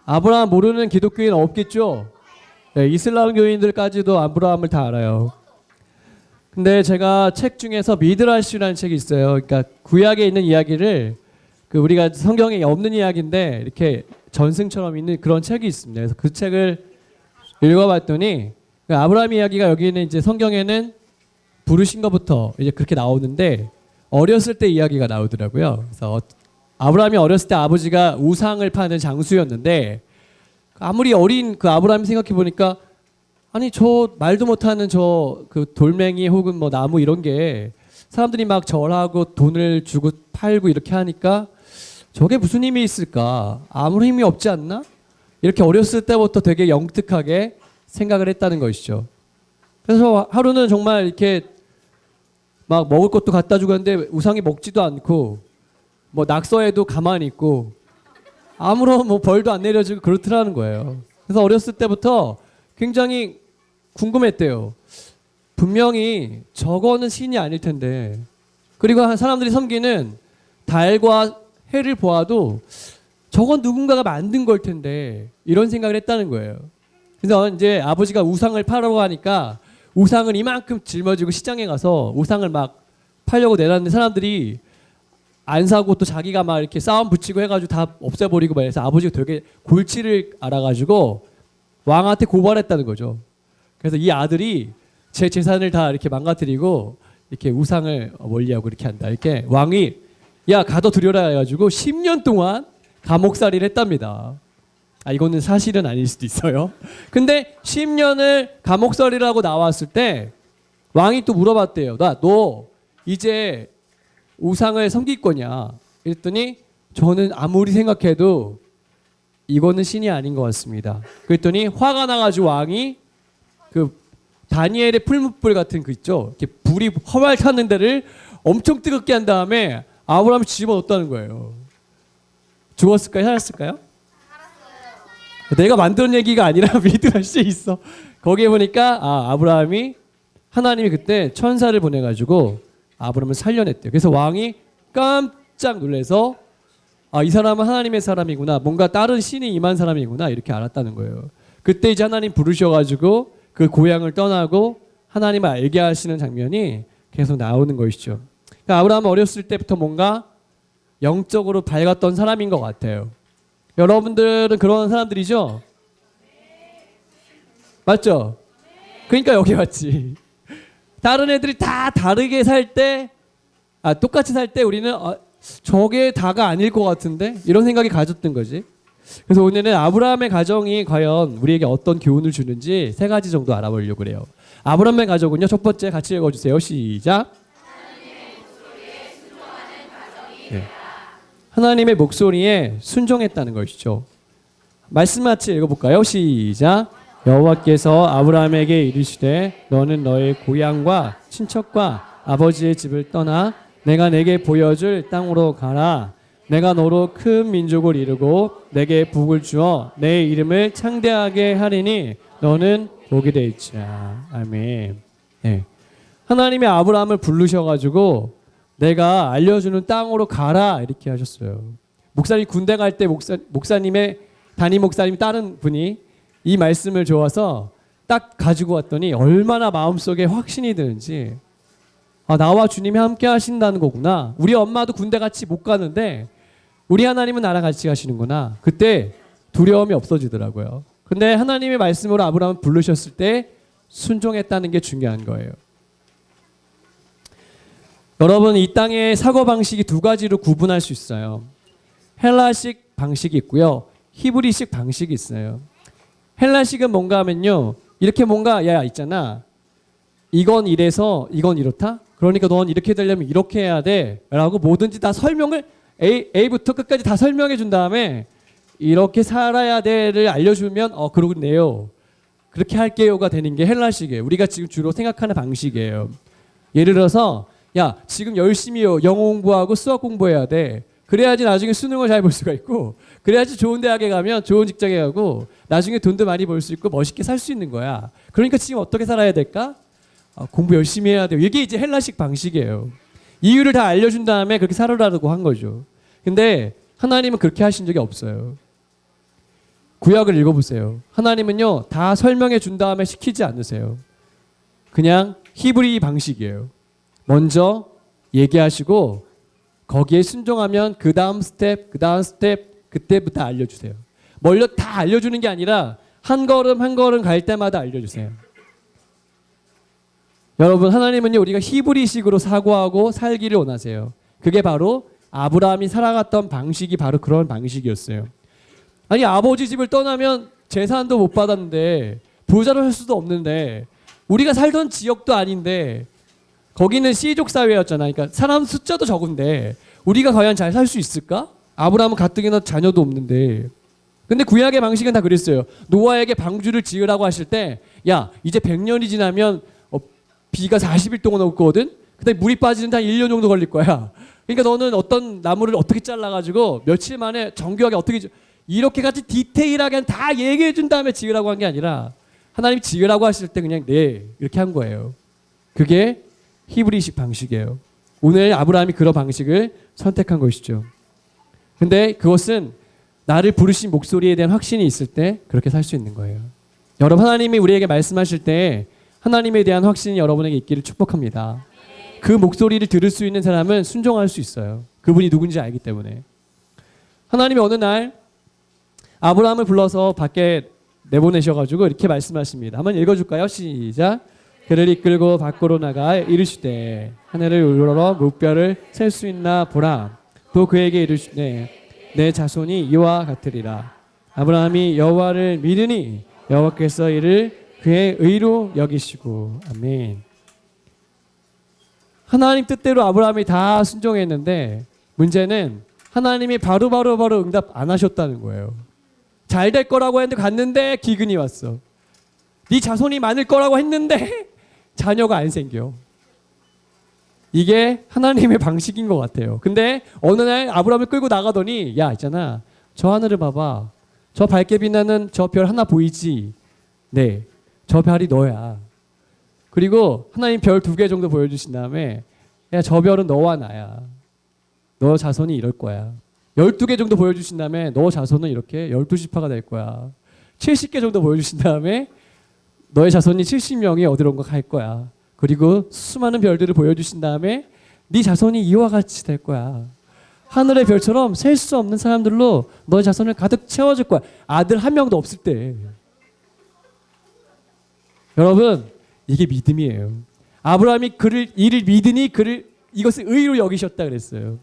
아브라함 모르는 기독교인 없겠죠? 네, 이슬람교인들까지도 아브라함을 다 알아요. 근데 제가 책 중에서 미드라시라는 책이 있어요. 그러니까 구약에 있는 이야기를 우리가 성경에 없는 이야기인데 이렇게 전승처럼 있는 그런 책이 있습니다. 그래서 그 책을 읽어봤더니 아브라함 이야기가 여기는 이제 성경에는 부르신 것부터 이제 그렇게 나오는데 어렸을 때 이야기가 나오더라고요. 그래서 아브라함이 어렸을 때 아버지가 우상을 파는 장수였는데 아무리 어린 그 아브라함이 생각해 보니까 아니 저 말도 못하는 저 그 돌멩이 혹은 뭐 나무 이런 게 사람들이 막 절하고 돈을 주고 팔고 이렇게 하니까 저게 무슨 힘이 있을까? 아무 힘이 없지 않나? 이렇게 어렸을 때부터 되게 영특하게 생각을 했다는 것이죠. 그래서 하루는 정말 이렇게 막 먹을 것도 갖다 주고 하는데 우상이 먹지도 않고 뭐 낙서에도 가만히 있고 아무런 뭐 벌도 안 내려주고 그렇더라는 거예요. 그래서 어렸을 때부터 굉장히 궁금했대요. 분명히 저거는 신이 아닐 텐데. 그리고 사람들이 섬기는 달과 해를 보아도 저건 누군가가 만든 걸 텐데 이런 생각을 했다는 거예요. 그래서 이제 아버지가 우상을 팔라고 하니까 우상을 이만큼 짊어지고 시장에 가서 우상을 막 팔려고 내놨는데 사람들이 안 사고 또 자기가 막 이렇게 싸움 붙이고 해가지고 다 없애버리고 막 해서 아버지가 되게 골치를 알아가지고 왕한테 고발했다는 거죠. 그래서 이 아들이 제 재산을 다 이렇게 망가뜨리고 이렇게 우상을 멀리하고 이렇게 한다. 이렇게 왕이 야 가둬두려라 해가지고 10년 동안 감옥살이를 했답니다. 이거는 사실은 아닐 수도 있어요. 근데 10년을 감옥살이를 하고 나왔을 때 왕이 또 물어봤대요. 너 이제 우상을 섬길 거냐? 그랬더니 저는 아무리 생각해도 이거는 신이 아닌 것 같습니다. 그랬더니 화가 나가지고 왕이 그 다니엘의 풀무불 같은 그 있죠? 이렇게 불이 활활 타는 데를 엄청 뜨겁게 한 다음에 아브라함을 집어넣었다는 거예요. 죽었을까요? 살았을까요? 내가 만든 얘기가 아니라 미드라시에 있어. 거기에 보니까 아브라함이 하나님이 그때 천사를 보내가지고 아브라함을 살려냈대요. 그래서 왕이 깜짝 놀라서 이 사람은 하나님의 사람이구나. 뭔가 다른 신이 임한 사람이구나. 이렇게 알았다는 거예요. 그때 이제 하나님 부르셔가지고 그 고향을 떠나고 하나님을 알게 하시는 장면이 계속 나오는 것이죠. 그러니까 아브라함은 어렸을 때부터 뭔가 영적으로 밝았던 사람인 것 같아요. 여러분들은 그런 사람들이죠? 맞죠? 그러니까 여기 왔지. 다른 애들이 다 다르게 살 때, 똑같이 살 때 우리는 저게 다가 아닐 것 같은데? 이런 생각이 가졌던 거지. 그래서 오늘은 아브라함의 가정이 과연 우리에게 어떤 교훈을 주는지 3가지 정도 알아보려고 그래요. 아브라함의 가족은요. 첫 번째 같이 읽어주세요. 시작. 네. 하나님의 목소리에 순종했다는 것이죠. 말씀 같이 읽어볼까요? 시작. 여호와께서 아브라함에게 이르시되 너는 너의 고향과 친척과 아버지의 집을 떠나 내가 내게 보여줄 땅으로 가라. 내가 너로 큰 민족을 이루고 내게 복을 주어 내 이름을 창대하게 하리니 너는 복이 될지라. 아멘. 네. 하나님이 아브라함을 부르셔가지고 내가 알려주는 땅으로 가라 이렇게 하셨어요. 목사님 군대 갈 때 목사님의 담임 목사님 다른 분이 이 말씀을 줘서 딱 가지고 왔더니 얼마나 마음속에 확신이 드는지 나와 주님이 함께 하신다는 거구나. 우리 엄마도 군대 같이 못 가는데 우리 하나님은 나랑 같이 가시는구나. 그때 두려움이 없어지더라고요. 근데 하나님의 말씀으로 아브라함을 부르셨을 때 순종했다는 게 중요한 거예요. 여러분 이 땅의 사고방식이 2가지로 구분할 수 있어요. 헬라식 방식이 있고요. 히브리식 방식이 있어요. 헬라식은 뭔가 하면요. 이렇게 뭔가 있잖아. 이건 이래서 이건 이렇다. 그러니까 넌 이렇게 되려면 이렇게 해야 돼. 라고 뭐든지 다 설명을 A부터 끝까지 다 설명해 준 다음에 이렇게 살아야 돼를 알려주면 그러겠네요. 그렇게 할게요가 되는 게 헬라식이에요. 우리가 지금 주로 생각하는 방식이에요. 예를 들어서 지금 열심히 영어 공부하고 수학 공부해야 돼. 그래야지 나중에 수능을 잘 볼 수가 있고 그래야지 좋은 대학에 가면 좋은 직장에 가고 나중에 돈도 많이 벌 수 있고 멋있게 살 수 있는 거야. 그러니까 지금 어떻게 살아야 될까? 공부 열심히 해야 돼요. 이게 이제 헬라식 방식이에요. 이유를 다 알려준 다음에 그렇게 살아라고 한 거죠. 근데 하나님은 그렇게 하신 적이 없어요. 구약을 읽어보세요. 하나님은요 다 설명해 준 다음에 시키지 않으세요. 그냥 히브리 방식이에요. 먼저 얘기하시고 거기에 순종하면 그 다음 스텝 그때부터 알려주세요. 멀려 다 알려주는 게 아니라 한 걸음 한 걸음 갈 때마다 알려주세요. 여러분, 하나님은요 우리가 히브리식으로 사고하고 살기를 원하세요. 그게 바로 아브라함이 살아갔던 방식이 바로 그런 방식이었어요. 아니, 아버지 집을 떠나면 재산도 못 받았는데 부자로 할 수도 없는데 우리가 살던 지역도 아닌데 거기는 시족 사회였잖아. 그러니까 사람 숫자도 적은데 우리가 과연 잘 살 수 있을까? 아브라함은 가뜩이나 자녀도 없는데. 근데 구약의 방식은 다 그랬어요. 노아에게 방주를 지으라고 하실 때, 야, 이제 100년이 지나면 비가 40일 동안 올 거거든? 그다음에 물이 빠지는데 한 1년 정도 걸릴 거야. 그러니까 너는 어떤 나무를 어떻게 잘라가지고 며칠 만에 정교하게 어떻게, 이렇게 같이 디테일하게 다 얘기해 준 다음에 지으라고 한 게 아니라 하나님이 지으라고 하실 때 그냥 네 이렇게 한 거예요. 그게 히브리식 방식이에요. 오늘 아브라함이 그런 방식을 선택한 것이죠. 근데 그것은 나를 부르신 목소리에 대한 확신이 있을 때 그렇게 살 수 있는 거예요. 여러분, 하나님이 우리에게 말씀하실 때 하나님에 대한 확신이 여러분에게 있기를 축복합니다. 그 목소리를 들을 수 있는 사람은 순종할 수 있어요. 그분이 누군지 알기 때문에. 하나님이 어느 날 아브라함을 불러서 밖에 내보내셔가지고 이렇게 말씀하십니다. 한번 읽어줄까요? 시작. 그를 이끌고 밖으로 나가 이르시되 하늘을 우러러 물결을 셀 수 있나 보라. 또 그에게 이르시되 내 자손이 이와 같으리라. 아브라함이 여호와를 믿으니 여호와께서 이를 그의 의로 여기시고. 아멘. 하나님 뜻대로 아브라함이 다 순종했는데 문제는 하나님이 바로 응답 안 하셨다는 거예요. 잘 될 거라고 했는데 갔는데 기근이 왔어. 네 자손이 많을 거라고 했는데 자녀가 안 생겨. 이게 하나님의 방식인 것 같아요. 근데 어느 날 아브라함을 끌고 나가더니, 야, 있잖아, 저 하늘을 봐봐. 저 밝게 빛나는 저 별 하나 보이지? 네, 저 별이 너야. 그리고 하나님 별 2개 정도 보여주신 다음에, 야, 저 별은 너와 나야. 너 자손이 이럴 거야. 12개 정도 보여주신 다음에 너 자손은 이렇게 12지파가 될 거야. 70개 정도 보여주신 다음에 너의 자손이 70명이 어디론가 갈 거야. 그리고 수많은 별들을 보여주신 다음에 네 자손이 이와 같이 될 거야. 하늘의 별처럼 셀 수 없는 사람들로 너의 자손을 가득 채워줄 거야. 아들 한 명도 없을 때. 여러분, 이게 믿음이에요. 아브라함이 이를 믿으니 이것을 의로 여기셨다 그랬어요.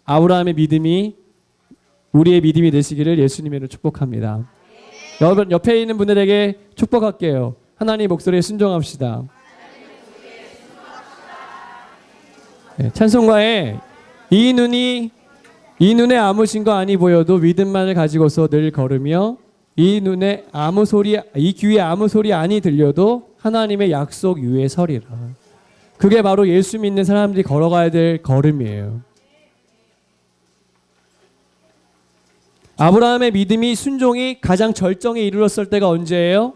아브라함의 믿음이 우리의 믿음이 되시기를 예수님으로 축복합니다. 여러분, 옆에 있는 분들에게 축복할게요. 하나님 목소리에 순종합시다. 네, 찬송가에 이 눈에 아무 증거 아니 보여도 믿음만을 가지고서 늘 걸으며 이 귀에 아무 소리 아니 들려도 하나님의 약속 위에 서리라. 그게 바로 예수 믿는 사람들이 걸어가야 될 걸음이에요. 아브라함의 믿음이 순종이 가장 절정에 이르렀을 때가 언제예요?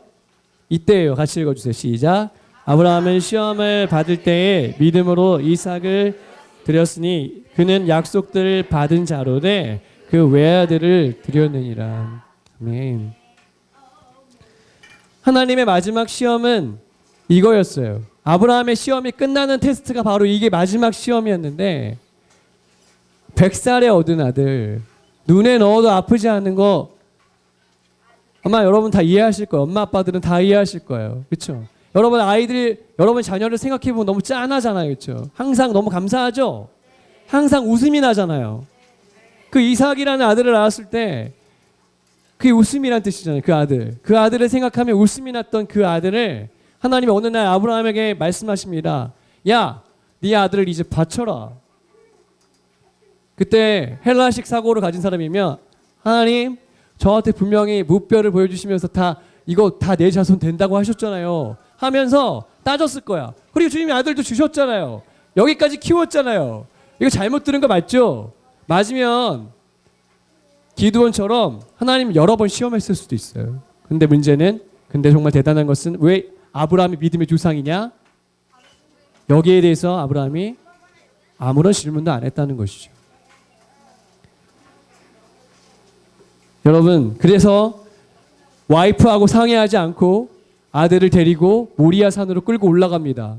이때예요. 같이 읽어주세요. 시작. 아브라함은 시험을 받을 때에 믿음으로 이삭을 드렸으니 그는 약속들을 받은 자로되 그 외아들을 드렸느니라. 아멘. 하나님의 마지막 시험은 이거였어요. 아브라함의 시험이 끝나는 테스트가 바로 이게 마지막 시험이었는데 100살에 얻은 아들, 눈에 넣어도 아프지 않는 거 아마 여러분 다 이해하실 거예요. 엄마 아빠들은 다 이해하실 거예요. 그렇죠? 여러분 자녀를 생각해 보면 너무 짠하잖아요. 그렇죠? 항상 너무 감사하죠? 항상 웃음이 나잖아요. 그 이삭이라는 아들을 낳았을 때 그게 웃음이란 뜻이잖아요. 그 아들을 생각하며 웃음이 났던 그 아들을 하나님이 어느 날 아브라함에게 말씀하십니다. 야, 네 아들을 이제 바쳐라. 그때 헬라식 사고를 가진 사람이면 하나님 저한테 분명히 무뼈를 보여주시면서 이거 다 내 자손 된다고 하셨잖아요 하면서 따졌을 거야. 그리고 주님이 아들도 주셨잖아요. 여기까지 키웠잖아요. 이거 잘못 들은 거 맞죠? 맞으면 기드온처럼 하나님 여러 번 시험했을 수도 있어요. 근데 정말 대단한 것은 왜 아브라함이 믿음의 조상이냐? 여기에 대해서 아브라함이 아무런 질문도 안 했다는 것이죠. 여러분, 그래서 와이프하고 상의하지 않고 아들을 데리고 모리아 산으로 끌고 올라갑니다.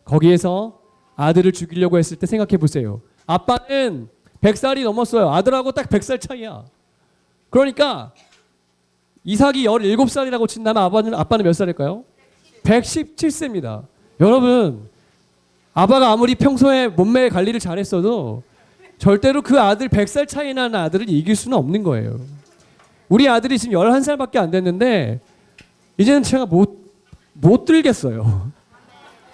거기에서 아들을 죽이려고 했을 때 생각해 보세요. 아빠는 100살이 넘었어요. 아들하고 딱 100살 차이야. 그러니까 이삭이 17살이라고 친다면 아빠는 몇 살일까요? 117세입니다. 여러분, 아빠가 아무리 평소에 몸매 관리를 잘했어도 절대로 그 아들 100살 차이 나는 아들을 이길 수는 없는 거예요. 우리 아들이 지금 11살밖에 안 됐는데 이제는 제가 못 들겠어요.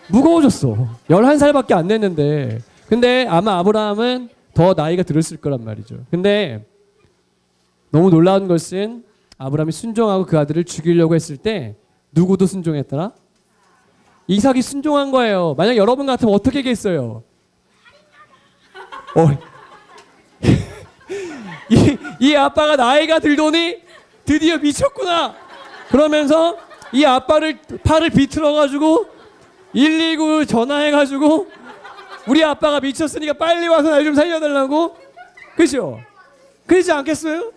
무거워졌어. 11살밖에 안 됐는데. 근데 아마 아브라함은 더 나이가 들었을 거란 말이죠. 근데 너무 놀라운 것은 아브라함이 순종하고 그 아들을 죽이려고 했을 때 누구도 순종했더라? 이삭이 순종한 거예요. 만약 여러분 같으면 어떻게 하겠어요? 이 아빠가 나이가 들더니 드디어 미쳤구나. 그러면서 이 아빠를 팔을 비틀어가지고 119 전화해가지고 우리 아빠가 미쳤으니까 빨리 와서 날 좀 살려달라고. 그죠? 그러지 않겠어요?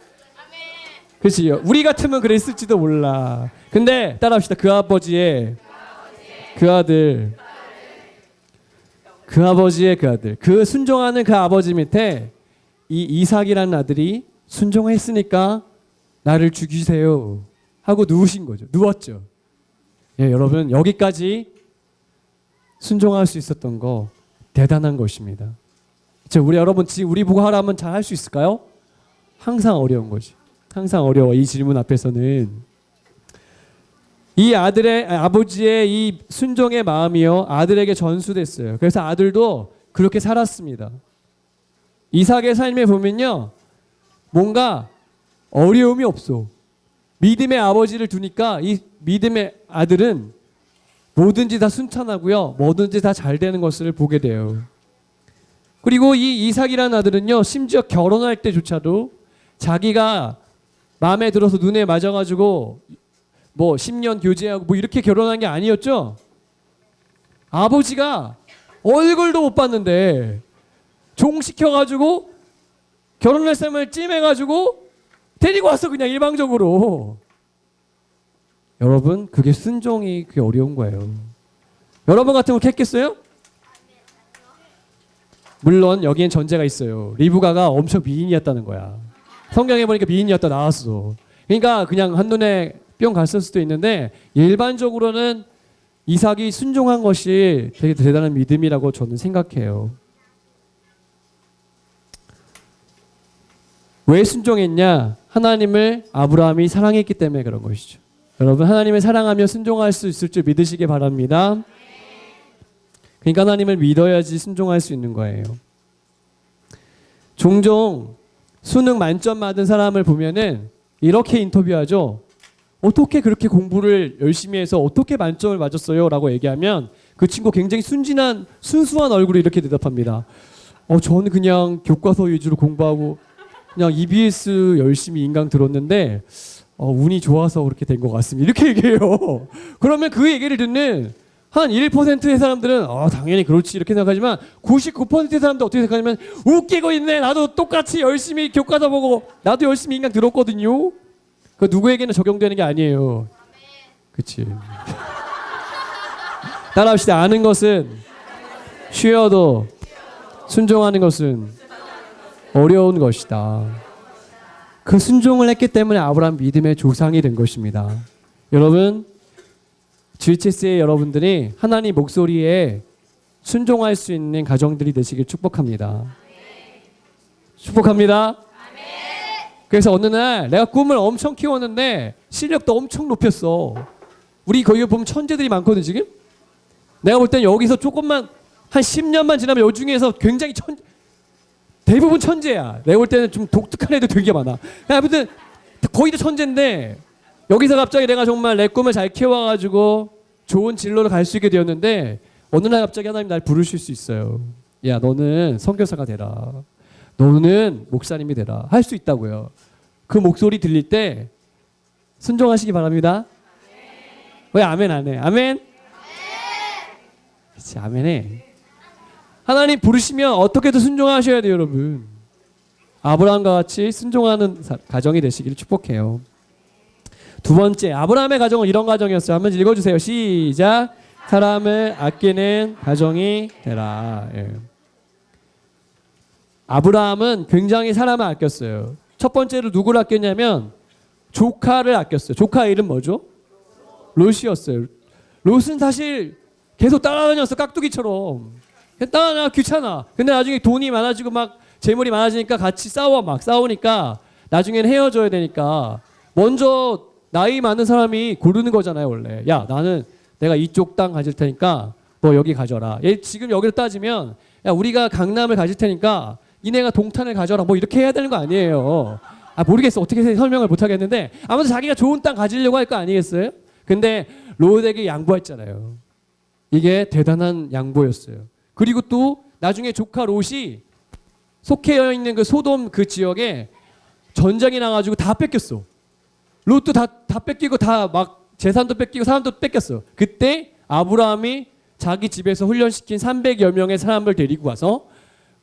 그렇지요. 우리 같으면 그랬을지도 몰라. 근데 따라합시다. 그 아버지의 그 아들, 그 아버지의 그 아들, 그 순종하는 그 아버지 밑에 이 이삭이라는 아들이 순종했으니까 나를 죽이세요 하고 누우신 거죠. 누웠죠. 예, 여러분 여기까지 순종할 수 있었던 거 대단한 것입니다. 우리 여러분 지금 우리 보고 하라면 잘 할 수 있을까요? 항상 어려운 거지. 항상 어려워. 이 질문 앞에서는 이 아버지의 이 순종의 마음이요 아들에게 전수됐어요. 그래서 아들도 그렇게 살았습니다. 이삭의 삶에 보면요 뭔가 어려움이 없어. 믿음의 아버지를 두니까 이 믿음의 아들은 뭐든지 다 순탄하고요 뭐든지 다 잘 되는 것을 보게 돼요. 그리고 이 이삭이라는 아들은요 심지어 결혼할 때조차도 자기가 마음에 들어서 눈에 맞아가지고 뭐 10년 교제하고 뭐 이렇게 결혼한 게 아니었죠. 아버지가 얼굴도 못 봤는데 종시켜가지고 결혼할 사람을 찜해가지고 데리고 왔어. 그냥 일방적으로. 여러분 그게 순종이 그게 어려운 거예요. 여러분 같으면 그렇게 했겠어요? 물론 여기엔 전제가 있어요. 리브가가 엄청 미인이었다는 거야. 성경에 보니까 미인이었다 나왔어. 그러니까 그냥 한눈에 뿅 갔을 수도 있는데 일반적으로는 이삭이 순종한 것이 되게 대단한 믿음이라고 저는 생각해요. 왜 순종했냐? 하나님을 아브라함이 사랑했기 때문에 그런 것이죠. 여러분 하나님을 사랑하며 순종할 수 있을 줄 믿으시기 바랍니다. 그러니까 하나님을 믿어야지 순종할 수 있는 거예요. 종종 수능 만점 받은 사람을 보면은 이렇게 인터뷰하죠. 어떻게 그렇게 공부를 열심히 해서 어떻게 만점을 맞았어요? 라고 얘기하면 그 친구 굉장히 순수한 얼굴로 이렇게 대답합니다. 저는 그냥 교과서 위주로 공부하고 그냥 EBS 열심히 인강 들었는데 운이 좋아서 그렇게 된 것 같습니다. 이렇게 얘기해요. 그러면 그 얘기를 듣는 한 1%의 사람들은 당연히 그렇지 이렇게 생각하지만 99%의 사람들 어떻게 생각하냐면 웃기고 있네. 나도 똑같이 열심히 교과서 보고 나도 열심히 인강 들었거든요. 그 누구에게는 적용되는 게 아니에요. 그치? 따라합시다. 아는 것은 쉬어도 순종하는 것은 어려운 것이다. 그 순종을 했기 때문에 아브라함 믿음의 조상이 된 것입니다. 여러분 GHS의 여러분들이 하나님 목소리에 순종할 수 있는 가정들이 되시길 축복합니다. 축복합니다. 그래서 어느 날 내가 꿈을 엄청 키웠는데 실력도 엄청 높였어. 우리 거기 보면 천재들이 많거든 지금. 내가 볼 땐 여기서 조금만 한 10년만 지나면 요 중에서 굉장히 대부분 천재야. 내가 볼 때는 좀 독특한 애들 되게 많아. 아무튼 거의 다 천재인데 여기서 갑자기 내가 정말 내 꿈을 잘 키워가지고 좋은 진로를 갈 수 있게 되었는데 어느 날 갑자기 하나님 날 부르실 수 있어요. 야 너는 선교사가 되라. 너는 목사님이 되라. 할 수 있다고요. 그 목소리 들릴 때 순종하시기 바랍니다. 왜 아멘 안 해? 아멘? 그치 아멘해. 하나님 부르시면 어떻게든 순종하셔야 돼요 여러분. 아브라함과 같이 순종하는 가정이 되시기를 축복해요. 두 번째, 아브라함의 가정은 이런 가정이었어요. 한번 읽어주세요. 시작. 사람을 아끼는 가정이 되라. 예. 아브라함은 굉장히 사람을 아꼈어요. 첫 번째로 누구를 아꼈냐면 조카를 아꼈어요. 조카 이름 뭐죠? 롯이었어요. 롯은 사실 계속 따라다녔어. 깍두기처럼. 따라다녀 귀찮아. 근데 나중에 돈이 많아지고 막 재물이 많아지니까 같이 싸우니까 나중에는 헤어져야 되니까 먼저 나이 많은 사람이 고르는 거잖아요. 원래. 야, 나는 내가 이쪽 땅 가질 테니까 너 여기 가져라. 얘 지금 여기로 따지면 야, 우리가 강남을 가질 테니까 니네가 동탄을 가져라. 뭐 이렇게 해야 되는 거 아니에요. 모르겠어. 어떻게 설명을 못 하겠는데 아무튼 자기가 좋은 땅 가지려고 할 거 아니겠어요? 근데 롯에게 양보했잖아요. 이게 대단한 양보였어요. 그리고 또 나중에 조카 롯이 속해 있는 그 소돔 그 지역에 전쟁이 나가지고 다 뺏겼어. 롯도 다 뺏기고 다 막 재산도 뺏기고 사람도 뺏겼어. 그때 아브라함이 자기 집에서 훈련시킨 300여 명의 사람을 데리고 와서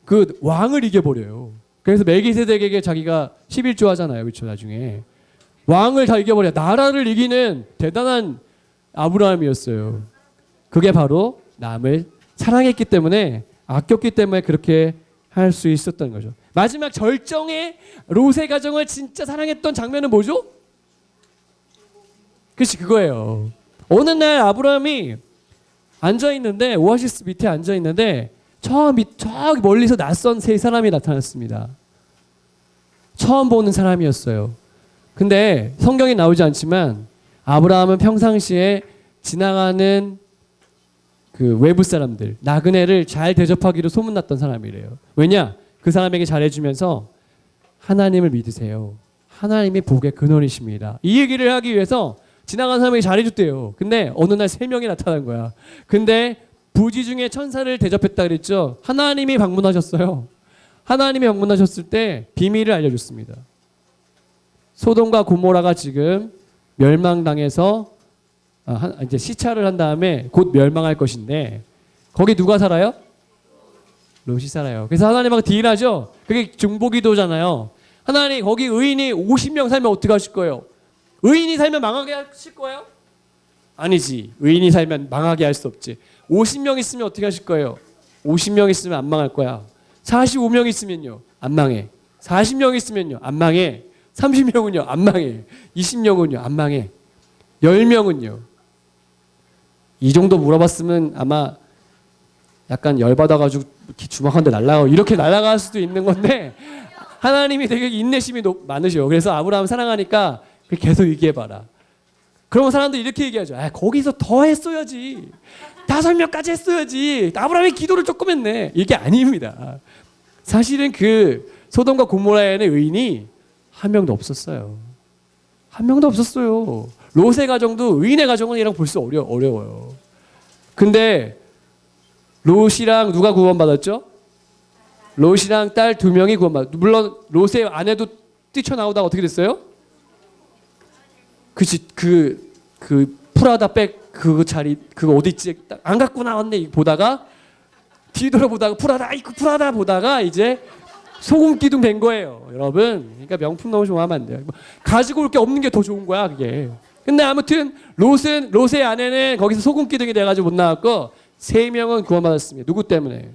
그 왕을 이겨버려요. 그래서 멜기세덱에게 자기가 11조 하잖아요. 그렇죠? 나중에 왕을 다 이겨버려. 나라를 이기는 대단한 아브라함이었어요. 그게 바로 남을 사랑했기 때문에 아꼈기 때문에 그렇게 할 수 있었던 거죠. 마지막 절정의 롯의 가정을 진짜 사랑했던 장면은 뭐죠? 그렇지, 그거예요. 어느 날 아브라함이 앉아있는데 오아시스 밑에 앉아있는데 저기 멀리서 낯선 세 사람이 나타났습니다. 처음 보는 사람이었어요. 근데 성경에 나오지 않지만 아브라함은 평상시에 지나가는 그 외부 사람들, 나그네를 잘 대접하기로 소문났던 사람이래요. 왜냐? 그 사람에게 잘해주면서 하나님을 믿으세요. 하나님이 복의 근원이십니다. 이 얘기를 하기 위해서 지나간 사람에게 잘해줬대요. 근데 어느 날 3명이 나타난 거야. 근데 부지 중에 천사를 대접했다 그랬죠. 하나님이 방문하셨어요. 하나님이 방문하셨을 때 비밀을 알려줬습니다. 소돔과 고모라가 지금 멸망당해서 이제 시차를 한 다음에 곧 멸망할 것인데 거기 누가 살아요? 롯이 살아요. 그래서 하나님하고 딜하죠. 그게 중보기도잖아요. 하나님 거기 의인이 50명 살면 어떻게 하실 거예요? 의인이 살면 망하게 하실 거예요? 아니지. 의인이 살면 망하게 할 수 없지. 50명 있으면 어떻게 하실 거예요? 50명 있으면 안 망할 거야. 45명 있으면요 안 망해. 40명 있으면요 안 망해. 30명은요 안 망해. 20명은요 안 망해. 10명은요. 이 정도 물어봤으면 아마 약간 열받아가지고 주먹 한 대 날라가고 이렇게 날아갈 수도 있는 건데 하나님이 되게 인내심이 많으셔. 그래서 아브라함 사랑하니까 계속 얘기해봐라. 그러면 사람들이 이렇게 얘기하죠. 거기서 더 했어야지. 5명까지 했어야지. 아브라함이 기도를 조금 했네. 이게 아닙니다. 사실은 그 소돔과 고모라에는 의인이 한 명도 없었어요. 한 명도 없었어요. 롯의 가정도 의인의 가정이라고 볼 수 어려워요. 근데 롯이랑 누가 구원받았죠? 롯이랑 딸 2명이 구원받았죠. 물론 롯의 아내도 뛰쳐나오다가 어떻게 됐어요? 그치, 그 프라다 백 그 자리 그거 어디 있지? 안 갖고 나왔네 보다가 뒤돌아보다가 프라다 보다가 이제 소금 기둥 된 거예요, 여러분. 그러니까 명품 너무 좋아하면 안 돼요. 가지고 올 게 없는 게 더 좋은 거야, 그게. 근데 아무튼 롯의 아내는 거기서 소금 기둥이 돼가지고 못 나왔고 3명은 구원받았습니다. 누구 때문에?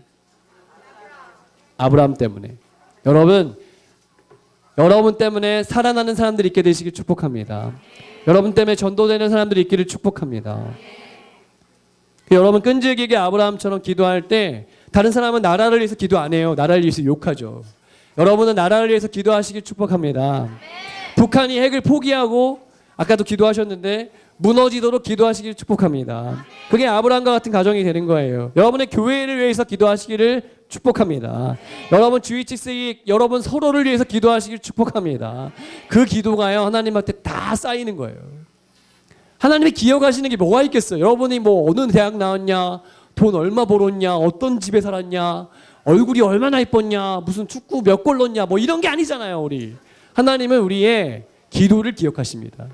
아브라함 때문에. 여러분 때문에 살아나는 사람들이 있게 되시길 축복합니다. 여러분 때문에 전도되는 사람들이 있기를 축복합니다. 여러분 끈질기게 아브라함처럼 기도할 때 다른 사람은 나라를 위해서 기도 안 해요. 나라를 위해서 욕하죠. 여러분은 나라를 위해서 기도하시길 축복합니다. 북한이 핵을 포기하고 아까도 기도하셨는데 무너지도록 기도하시길 축복합니다. 그게 아브라함과 같은 가정이 되는 거예요. 여러분의 교회를 위해서 기도하시기를 축복합니다. 여러분 GHC 여러분 서로를 위해서 기도하시길 축복합니다. 그 기도가요 하나님한테 다 쌓이는 거예요. 하나님이 기억하시는 게 뭐가 있겠어요? 여러분이 뭐 어느 대학 나왔냐, 돈 얼마 벌었냐, 어떤 집에 살았냐, 얼굴이 얼마나 예뻤냐, 무슨 축구 몇 골 넣었냐, 뭐 이런 게 아니잖아요. 우리 하나님은 우리의 기도를 기억하십니다.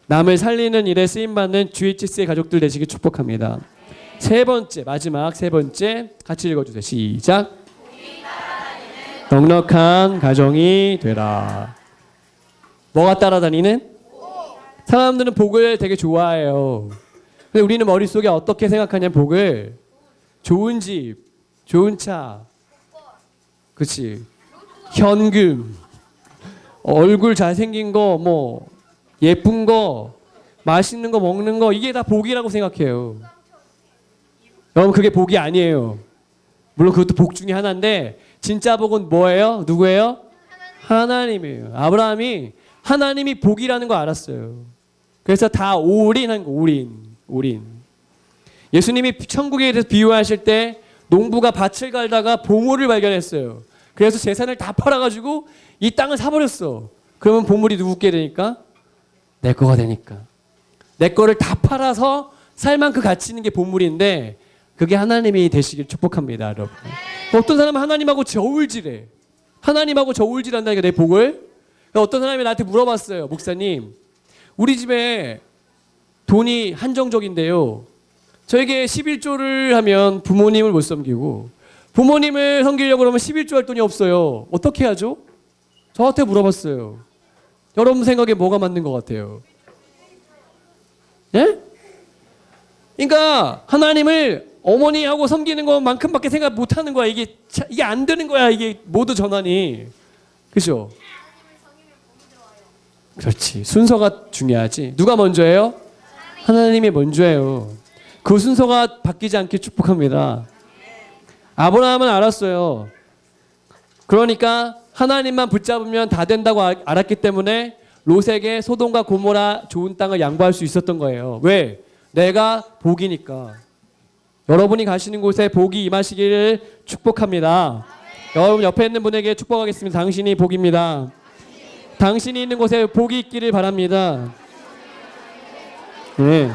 남을 살리는 일에 쓰임받는 GHC의 가족들 되시길 축복합니다. 마지막 세 번째 같이 읽어주세요. 시작. 넉넉한 가정이 되라. 뭐가 따라다니는? 사람들은 복을 되게 좋아해요. 근데 우리는 머릿속에 어떻게 생각하냐면 복을 좋은 집, 좋은 차, 그치, 현금, 얼굴 잘생긴 거, 뭐 예쁜 거, 맛있는 거 먹는 거, 이게 다 복이라고 생각해요. 여러분, 그게 복이 아니에요. 물론 그것도 복 중에 하나인데 진짜 복은 뭐예요? 누구예요? 하나님이에요. 아브라함이 하나님이 복이라는 거 알았어요. 그래서 다 올인한 거, 올인. 예수님이 천국에 대해서 비유하실 때 농부가 밭을 갈다가 보물을 발견했어요. 그래서 재산을 다 팔아가지고 이 땅을 사버렸어. 그러면 보물이 누구께 되니까? 내 거가 되니까. 내 거를 다 팔아서 살 만큼 가치 있는 게 보물인데 그게 하나님이 되시길 축복합니다, 여러분. 어떤 사람은 하나님하고 저울질해. 하나님하고 저울질한다니까 내 복을. 어떤 사람이 나한테 물어봤어요. 목사님, 우리 집에 돈이 한정적인데요. 저에게 11조를 하면 부모님을 못 섬기고 부모님을 섬기려고 그러면 11조 할 돈이 없어요. 어떻게 하죠? 저한테 물어봤어요. 여러분 생각에 뭐가 맞는 것 같아요? 예? 그러니까 하나님을 어머니하고 섬기는 것만큼밖에 생각 못하는 거야. 이게 안 되는 거야. 이게 모두 전환이. 그죠? 그렇지. 순서가 중요하지. 누가 먼저예요? 하나님이 먼저예요. 그 순서가 바뀌지 않게 축복합니다. 아브라함은 알았어요. 그러니까 하나님만 붙잡으면 다 된다고 알았기 때문에 롯에게 소돔과 고모라 좋은 땅을 양보할 수 있었던 거예요. 왜? 내가 복이니까. 여러분이 가시는 곳에 복이 임하시기를 축복합니다. 여러분 옆에 있는 분에게 축복하겠습니다. 당신이 복입니다. 당신이 있는 곳에 복이 있기를 바랍니다. 네.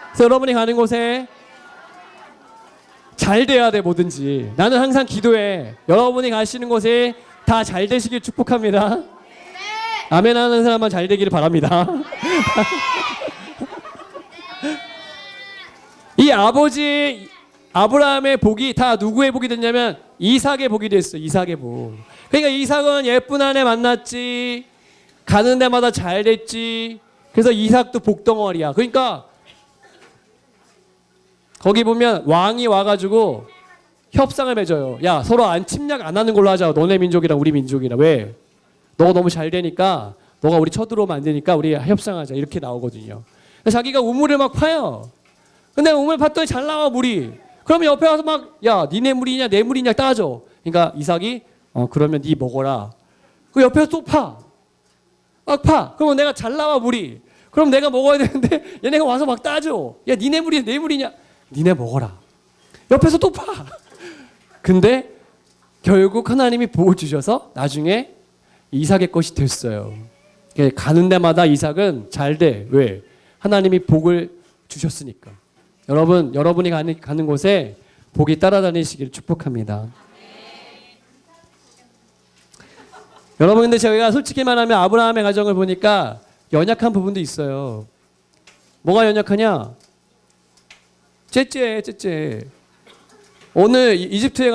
그래서 여러분이 가는 곳에 잘 돼야 돼, 뭐든지. 나는 항상 기도해. 여러분이 가시는 곳에 다 잘 되시길 축복합니다. 아멘 하는 사람만 잘 되기를 바랍니다. 이 아버지 아브라함의 복이 다 누구의 복이 됐냐면 이삭의 복이 됐어요. 이삭의 복. 그러니까 이삭은 예쁜 아내 만났지, 가는 데마다 잘 됐지. 그래서 이삭도 복덩어리야. 그러니까 거기 보면 왕이 와가지고 협상을 맺어요. 야, 서로 침략 안 하는 걸로 하자. 너네 민족이랑 우리 민족이랑. 왜? 너가 너무 잘 되니까, 너가 우리 쳐들어오면 안 되니까 우리 협상하자. 이렇게 나오거든요. 자기가 우물을 막 파요. 근데 우물 팠더니 잘 나와, 물이. 그러면 옆에 와서 막, 야, 니네 물이냐 내 물이냐 따져. 그러니까 이삭이 그러면 니 먹어라. 그 옆에서 또 파. 막 파. 그러면 내가 잘 나와, 물이. 그럼 내가 먹어야 되는데 얘네가 와서 막 따져. 야, 니네 물이냐 내 물이냐. 니네 먹어라. 옆에서 또 파. 근데 결국 하나님이 복을 주셔서 나중에 이삭의 것이 됐어요. 가는 데마다 이삭은 잘 돼. 왜? 하나님이 복을 주셨으니까. 여러분, 여러분이 가는 곳에 복이 따라다니시기를 축복합니다. 여러분, 근데 저희가 솔직히 말하면 아브라함의 가정을 보니까 연약한 부분도 있어요. 뭐가 연약하냐? 째째. 오늘 이집트에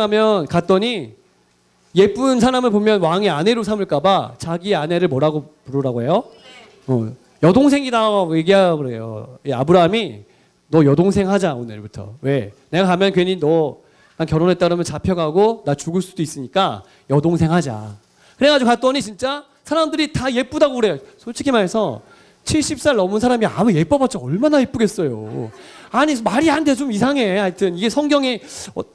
갔더니 예쁜 사람을 보면 왕의 아내로 삼을까봐 자기 아내를 뭐라고 부르라고 해요? 여동생이라고 얘기하고 그래요. 아브라함이 너 여동생 하자 오늘부터. 왜? 내가 가면 괜히 난 결혼했다 그러면 잡혀가고 나 죽을 수도 있으니까 여동생 하자. 그래가지고 갔더니 진짜 사람들이 다 예쁘다고 그래요. 솔직히 말해서 70살 넘은 사람이 아무 예뻐봤자 얼마나 예쁘겠어요. 아니 말이 안 돼. 좀 이상해. 하여튼 이게 성경이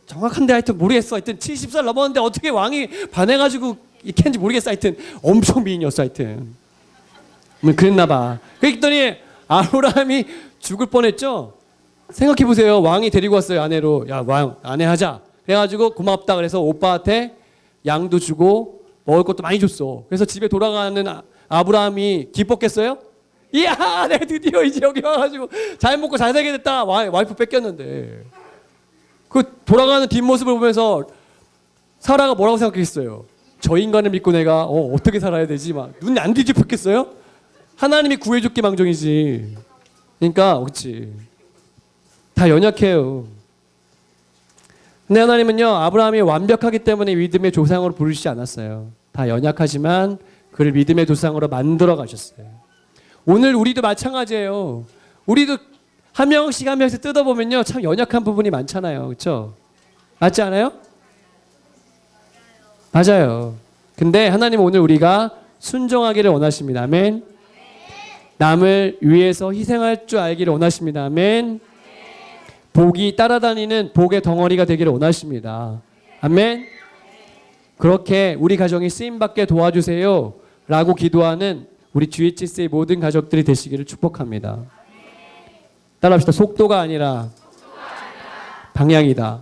정확한데 하여튼 모르겠어. 하여튼 70살 넘었는데 어떻게 왕이 반해가지고 이렇게 했는지 모르겠어. 하여튼 엄청 미인이었어. 하여튼 그랬나 봐. 그랬더니 아브라함이 죽을 뻔했죠. 생각해보세요. 왕이 데리고 왔어요. 아내로. 야, 왕 아내 하자. 그래가지고 고맙다 그래서 오빠한테 양도 주고 먹을 것도 많이 줬어. 그래서 집에 돌아가는 아브라함이 기뻤겠어요? 이야, 내가 드디어 이제 여기 와가지고 잘 먹고 잘 살게 됐다. 와이프 뺏겼는데. 그 돌아가는 뒷모습을 보면서 사라가 뭐라고 생각했어요? 저 인간을 믿고 내가 어떻게 살아야 되지? 막 눈이 안 뒤집혔겠어요? 하나님이 구해줬기 망정이지. 그러니까 그렇지. 다 연약해요. 근데 하나님은요, 아브라함이 완벽하기 때문에 믿음의 조상으로 부르시지 않았어요. 다 연약하지만 그를 믿음의 조상으로 만들어 가셨어요. 오늘 우리도 마찬가지예요. 우리도 한 명씩 한 명씩 뜯어보면요, 참 연약한 부분이 많잖아요. 그렇죠? 맞지 않아요? 맞아요. 근데 하나님은 오늘 우리가 순종하기를 원하십니다. 아멘. 남을 위해서 희생할 줄 알기를 원하십니다. 아멘. 복이 따라다니는 복의 덩어리가 되기를 원하십니다. 아멘. 그렇게 우리 가정이 쓰임받게 도와주세요 라고 기도하는 우리 GHS의 모든 가족들이 되시기를 축복합니다. 따라합시다. 속도가 아니라 방향이다.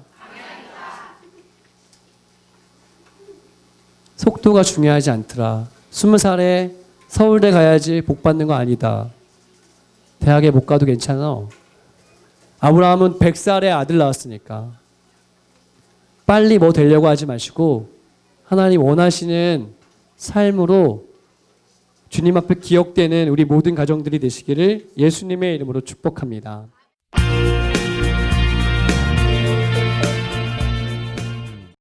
속도가 중요하지 않더라. 20살에 서울대 가야지 복 받는 거 아니다. 대학에 못 가도 괜찮아. 아브라함은 100살에 아들 낳았으니까. 빨리 뭐 되려고 하지 마시고 하나님 원하시는 삶으로 주님 앞에 기억되는 우리 모든 가정들이 되시기를 예수님의 이름으로 축복합니다.